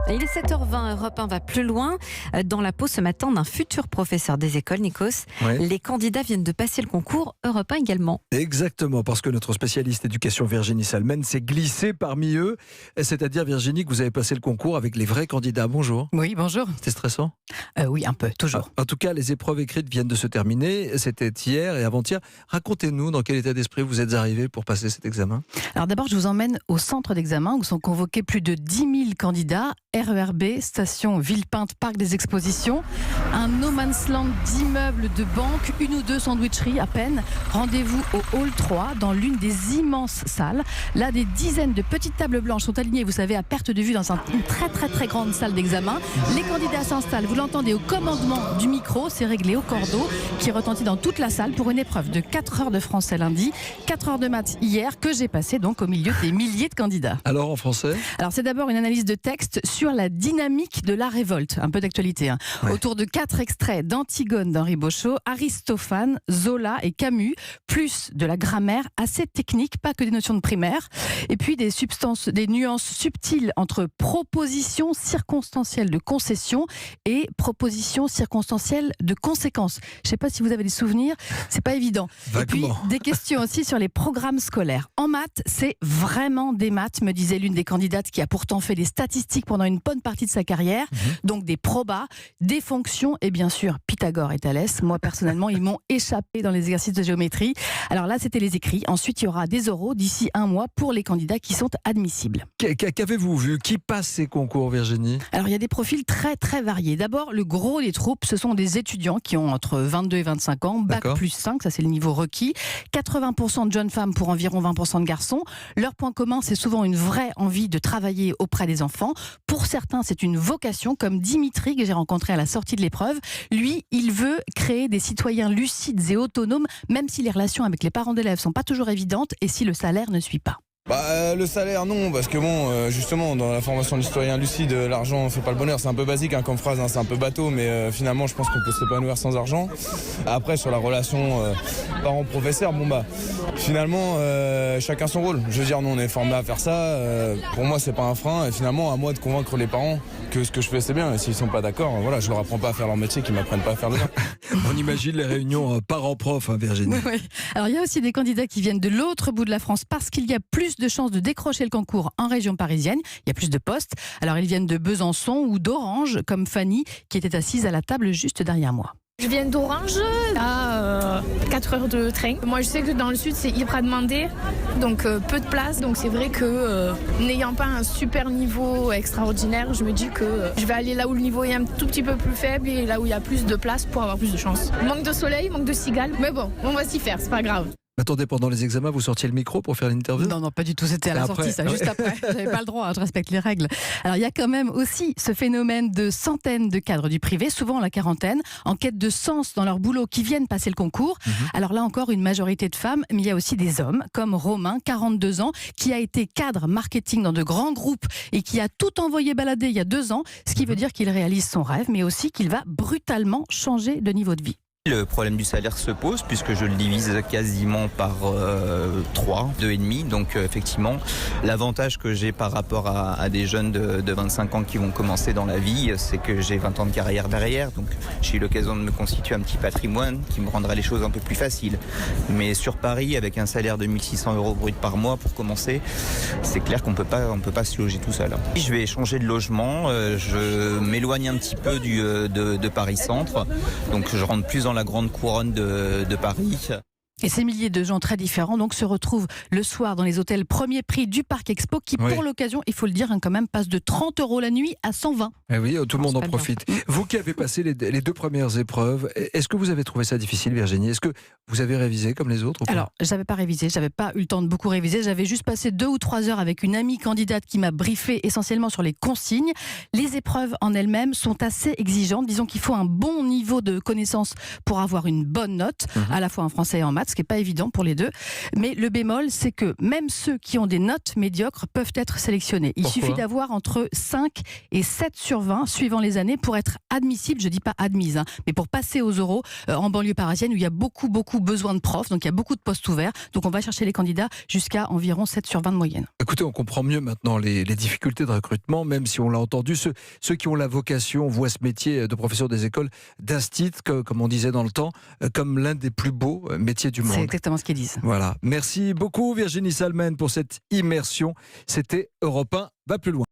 Il est 7h20, Europe 1 va plus loin. Dans la peau ce matin d'un futur professeur des écoles, Nikos. Ouais. Les candidats viennent de passer le concours, Europe 1 également. Exactement, parce que notre spécialiste éducation Virginie Salmen s'est glissée parmi eux. C'est-à-dire, Virginie, que vous avez passé le concours avec les vrais candidats. Bonjour. Oui, bonjour. C'était stressant ? Oui, un peu, toujours. En tout cas, les épreuves écrites viennent de se terminer. C'était hier et avant-hier. Racontez-nous dans quel état d'esprit vous êtes arrivés pour passer cet examen. Alors d'abord, je vous emmène au centre d'examen où sont convoqués plus de 10 000 candidats. RERB, station Villepinte, parc des expositions. Un no man's land d'immeubles de banque, une ou deux sandwicheries à peine. Rendez-vous au hall 3, dans l'une des immenses salles. Là, des dizaines de petites tables blanches sont alignées, vous savez, à perte de vue dans une très grande salle d'examen. Les candidats s'installent, vous l'entendez au commandement du micro, c'est réglé au cordeau, qui retentit dans toute la salle pour une épreuve de 4 heures de français lundi, 4 heures de maths hier, que j'ai passé donc au milieu des milliers de candidats. Alors, en français ? Alors c'est d'abord une analyse de texte sur la dynamique de la révolte, un peu d'actualité, hein. Ouais. Autour de 4 extraits d'Antigone d'Henri Boschot, Aristophane, Zola et Camus, plus de la grammaire assez technique, pas que des notions de primaire, et puis des nuances subtiles entre proposition circonstancielle de concession et proposition circonstancielle de conséquence. Je ne sais pas si vous avez des souvenirs, c'est pas évident. Et puis Vaguement. des questions aussi sur les programmes scolaires. En maths, c'est vraiment des maths, me disait l'une des candidates qui a pourtant fait des statistiques pendant une bonne partie de sa carrière. Donc des probas, des fonctions et bien sûr Pythagore et Thalès. Moi personnellement, ils m'ont échappé dans les exercices de géométrie. Alors là, c'était les écrits. Ensuite, il y aura des oraux d'ici 1 mois pour les candidats qui sont admissibles. Qu'avez-vous vu ? Qui passe ces concours, Virginie ? Alors il y a des profils très variés. D'abord, le gros des troupes, ce sont des étudiants qui ont entre 22 et 25 ans, bac D'accord. plus 5, ça c'est le niveau requis. 80% de jeunes femmes pour environ 20% de garçons. Leur point commun, c'est souvent une vraie envie de travailler auprès des enfants. Pour certains, c'est une vocation, comme Dimitri que j'ai rencontré à la sortie de l'épreuve. Lui, il veut créer des citoyens lucides et autonomes, même si les relations avec les parents d'élèves sont pas toujours évidentes et si le salaire ne suit pas. Le salaire non, parce que justement dans la formation du citoyen lucide, l'argent fait pas le bonheur, c'est un peu basique comme phrase, c'est un peu bateau, mais finalement je pense qu'on peut s'épanouir sans argent. Après sur la relation parent-professeur, finalement chacun son rôle. Je veux dire, nous on est formés à faire ça, pour moi c'est pas un frein, et finalement à moi de convaincre les parents que ce que je fais c'est bien, et s'ils sont pas d'accord, je leur apprends pas à faire leur métier, qu'ils m'apprennent pas à faire le leur. On imagine les réunions parents-prof, Virginie. Oui. Alors il y a aussi des candidats qui viennent de l'autre bout de la France parce qu'il y a plus de chances de décrocher le concours en région parisienne. Il y a plus de postes. Alors ils viennent de Besançon ou d'Orange, comme Fanny, qui était assise à la table juste derrière moi. Je viens d'Orange, à 4 heures de train. Moi, je sais que dans le sud, c'est hyper demandé, donc peu de place. Donc c'est vrai que n'ayant pas un super niveau extraordinaire, je me dis que je vais aller là où le niveau est un tout petit peu plus faible et là où il y a plus de place pour avoir plus de chance. Manque de soleil, manque de cigales, mais bon, on va s'y faire, c'est pas grave. Attendez, pendant les examens, vous sortiez le micro pour faire l'interview ? Non, pas du tout. C'était à la Après, sortie, ça, juste après. J'avais pas le droit, je respecte les règles. Alors, il y a quand même aussi ce phénomène de centaines de cadres du privé, souvent la quarantaine, en quête de sens dans leur boulot, qui viennent passer le concours. Alors là encore, une majorité de femmes, mais il y a aussi des hommes, comme Romain, 42 ans, qui a été cadre marketing dans de grands groupes et qui a tout envoyé balader il y a 2 ans, ce qui veut dire qu'il réalise son rêve, mais aussi qu'il va brutalement changer de niveau de vie. Le problème du salaire se pose puisque je le divise quasiment par 3, 2,5. Donc effectivement, l'avantage que j'ai par rapport à des jeunes de 25 ans qui vont commencer dans la vie, c'est que j'ai 20 ans de carrière derrière. Donc j'ai eu l'occasion de me constituer un petit patrimoine qui me rendra les choses un peu plus faciles. Mais sur Paris, avec un salaire de 1 600 € brut par mois pour commencer, c'est clair qu'on peut pas se loger tout seul. Je vais changer de logement, je m'éloigne un petit peu de Paris Centre. Donc je rentre plus dans la grande couronne de Paris. Et ces milliers de gens très différents donc se retrouvent le soir dans les hôtels premier prix du Parc Expo qui, Oui. pour l'occasion, il faut le dire, quand même, passe de 30 € la nuit à 120. Eh oui, tout le monde en c'est pas profite. Vous qui avez passé les 2 premières épreuves, est-ce que vous avez trouvé ça difficile, Virginie ? Est-ce que vous avez révisé comme les autres ou pas ? Alors, j'avais pas révisé, j'avais pas eu le temps de beaucoup réviser, j'avais juste passé 2 ou 3 heures avec une amie candidate qui m'a briefé essentiellement sur les consignes. Les épreuves en elles-mêmes sont assez exigeantes. Disons qu'il faut un bon niveau de connaissance pour avoir une bonne note, à la fois en français et en maths, ce qui n'est pas évident pour les deux. Mais le bémol, c'est que même ceux qui ont des notes médiocres peuvent être sélectionnés. Il Pourquoi ? suffit d'avoir entre 5 et 7 sur 20, suivant les années, pour être admissible, je ne dis pas admise, mais pour passer aux oraux en banlieue parisienne, où il y a beaucoup besoin de profs, donc il y a beaucoup de postes ouverts. Donc on va chercher les candidats jusqu'à environ 7 sur 20 de moyenne. Écoutez, on comprend mieux maintenant les difficultés de recrutement, même si on l'a entendu. Ceux qui ont la vocation voient ce métier de professeur des écoles d'instit, comme on disait dans le temps, comme l'un des plus beaux métiers du monde. C'est exactement ce qu'ils disent. Voilà. Merci beaucoup Virginie Salmen pour cette immersion. C'était Europe 1 va plus loin.